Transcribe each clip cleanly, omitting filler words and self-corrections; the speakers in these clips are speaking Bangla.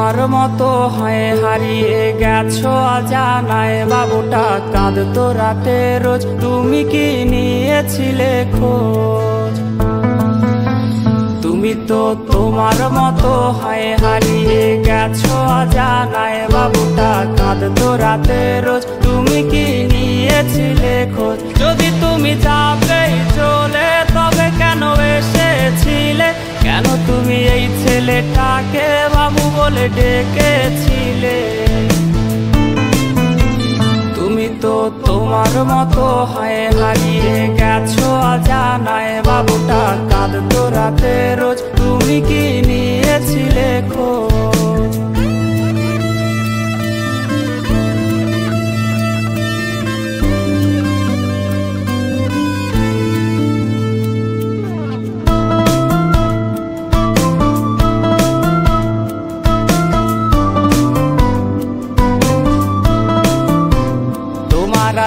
তোমার মতো হয়ে হারিয়ে গেছো অজানায়, বাবুটা কাঁদতো রাতে রোজ, তুমি কি নিয়েছিলে খোঁজ? তুমি তো তোমার মতো হয়ে হারিয়ে গেছো অজানায়, বাবুটা কাঁদতো রাতে রোজ, তুমি কি নিয়েছিলে খোঁজ? যদি তুমি যাবেই চলে তবে কেন এসেছিলে? কেন তুমি এই ছেলেটাকে বাবু বলে ডেকেছিলে? তুমি তো তোমার মতো হয়ে হারিয়ে গেছো অজানায়, বাবুটা কাঁদতো রাতে রোজ, তুমি কি নিয়েছিলে খোঁজ?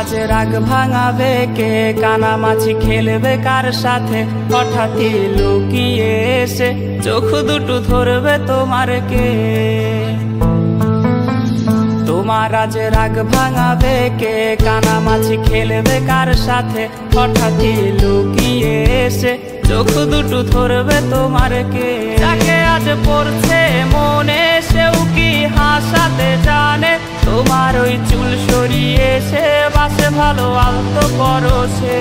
আজ রাগ ভাঙাবে কে? কানামাছি খেলবে কার সাথে? হঠাৎই লুকিয়ে এসে চোখ দুটো ধরবে তোমার কে? তোমার আজ রাগ ভাঙাবে কে? কানামাছি খেলবে কার সাথে? হঠাৎই লুকিয়ে এসে চোখ দুটো ধরবে তোমার কে? যাকে আজ পড়ছে মনে সেও কি হাসাতে জানে? তোমার ওই চুল সরিয়ে সে বাসে ভালো আলতো করো সে।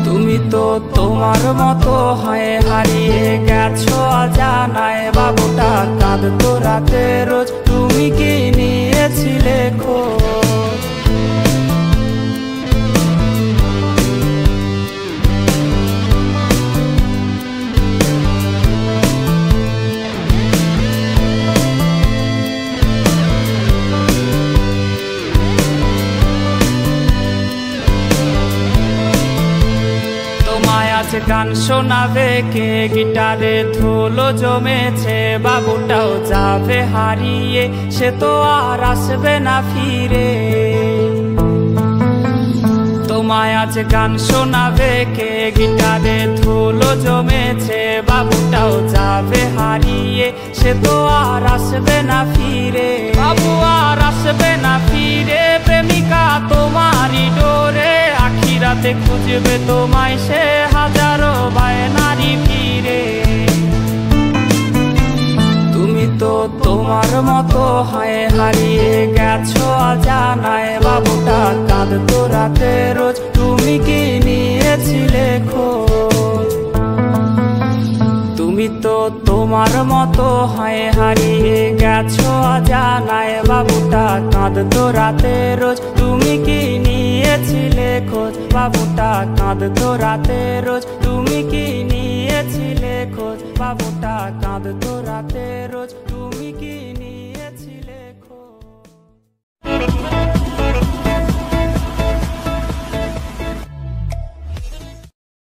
তুমি তো তোমার মতো হয়ে হারিয়ে গেছো অজানায়, বাবুটা কাঁদতো রাতে রোজ, তুমি কি নিয়েছিলে খোঁজ? গান শোনাবে কে? গিটারে ধুলো জমেছে, বাবুটাও যাবে হারিয়ে, সে তো আর আসবে না ফিরে। তোমায় আজ গান শোনাবে কে? গিটারে ধুলো জমেছে, বাবুটাও যাবে হারিয়ে, সে তো আর আসবে না ফিরে। বাবু আর আসবে না ফিরে, প্রেমিকা তোমারই ডোরে, আখিরাতে খুঁজবে তোমায় সে হাজারো বায়নারি ফিরে। তুমি তো তোমার মতো হয়ে হারিয়ে গেছো অজানায়, বাবুটা কাঁদতো রাতে রোজ, তুমি কি নিয়েছিলে খোঁজ? তুমি তো তোমার মতো হয়ে হারিয়ে গেছো অজানায়, বাবুটা কাঁদতো রাতে রোজ, তুমি কি নিয়েছিলে খোঁজ? বাবুটা কাঁদতো রাতে রোজ, তুমি কি নিয়েছিলে খোঁজ? বাবুটা কাঁদতো রাতে রোজ, তুমি কি